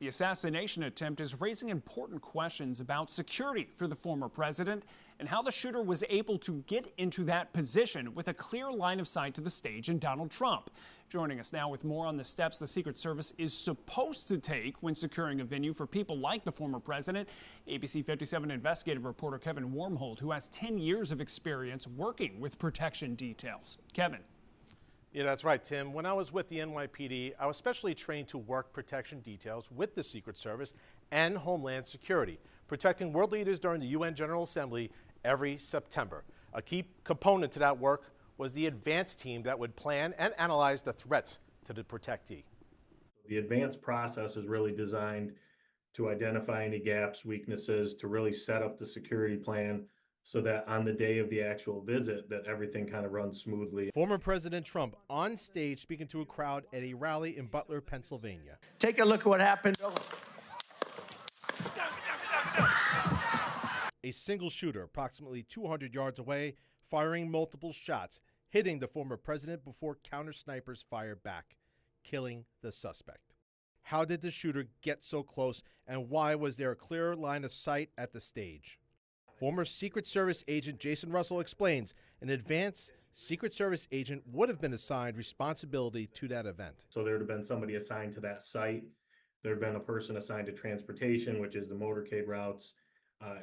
The assassination attempt is raising important questions about security for the former president and how the shooter was able to get into that position with a clear line of sight to the stage and Donald Trump. Joining us now with more on the steps the Secret Service is supposed to take when securing a venue for people like the former president, ABC 57 investigative reporter Kevin Warmhold, who has 10 years of experience working with protection details. Kevin. Yeah, that's right, Tim. When I was with the NYPD, I was specially trained to work protection details with the Secret Service and Homeland Security, protecting world leaders during the UN General Assembly every September. A key component to that work was the advance team that would plan and analyze the threats to the protectee. The advance process is really designed to identify any gaps, weaknesses, to really set up the security plan so that on the day of the actual visit that everything kind of runs smoothly. Former President Trump on stage speaking to a crowd at a rally in Butler, Pennsylvania. Take a look at what happened. A single shooter approximately 200 yards away, firing multiple shots, hitting the former president before counter snipers fired back, killing the suspect. How did the shooter get so close, and why was there a clear line of sight at the stage? Former Secret Service agent Jason Russell explains an advanced Secret Service agent would have been assigned responsibility to that event. So there would have been somebody assigned to that site. There would have been a person assigned to transportation, which is the motorcade routes,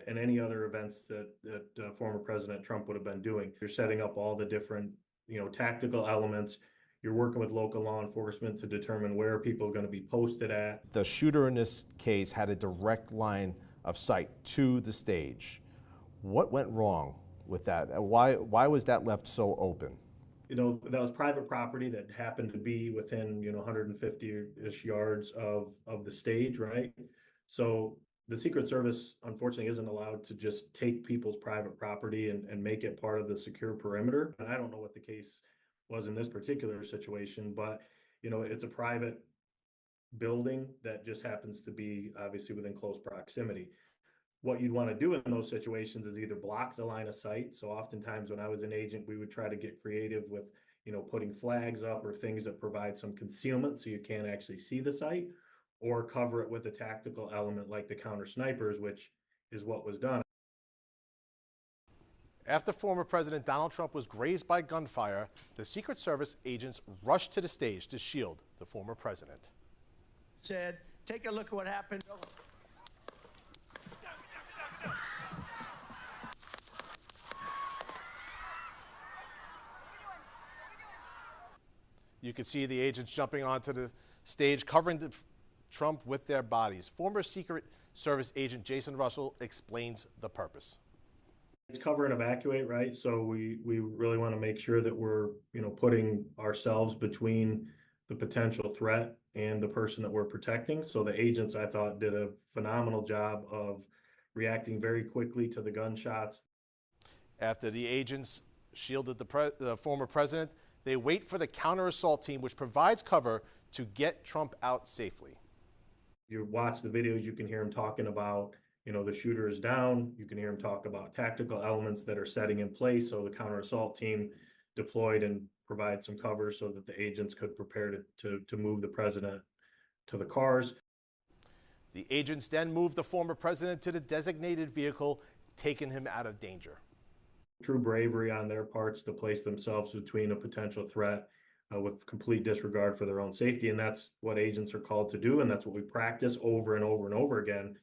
and any other events that former President Trump would have been doing. You're setting up all the different, tactical elements. You're working with local law enforcement to determine where people are going to be posted at. The shooter in this case had a direct line of sight to the stage. What went wrong with that? Why was that left so open? That was private property that happened to be within, 150-ish yards of the stage, right? So the Secret Service, unfortunately, isn't allowed to just take people's private property and make it part of the secure perimeter. And I don't know what the case was in this particular situation, but, it's a private building that just happens to be obviously within close proximity. What you'd want to do in those situations is either block the line of sight. So oftentimes when I was an agent, we would try to get creative with, putting flags up or things that provide some concealment so you can't actually see the site, or cover it with a tactical element like the counter snipers, which is what was done. After former President Donald Trump was grazed by gunfire, the Secret Service agents rushed to the stage to shield the former president. Said, take a look at what happened. You could see the agents jumping onto the stage, covering Trump with their bodies. Former Secret Service agent Jason Russell explains the purpose. It's cover and evacuate, right? So we really want to make sure that we're, putting ourselves between the potential threat and the person that we're protecting. So the agents, I thought, did a phenomenal job of reacting very quickly to the gunshots. After the agents shielded the former president, they wait for the counter-assault team, which provides cover to get Trump out safely. You watch the videos, you can hear him talking about, the shooter is down. You can hear him talk about tactical elements that are setting in place. So the counter-assault team deployed and provide some cover so that the agents could prepare to move the president to the cars. The agents then moved the former president to the designated vehicle, taking him out of danger. True bravery on their parts to place themselves between a potential threat with complete disregard for their own safety. And that's what agents are called to do. And that's what we practice over and over and over again.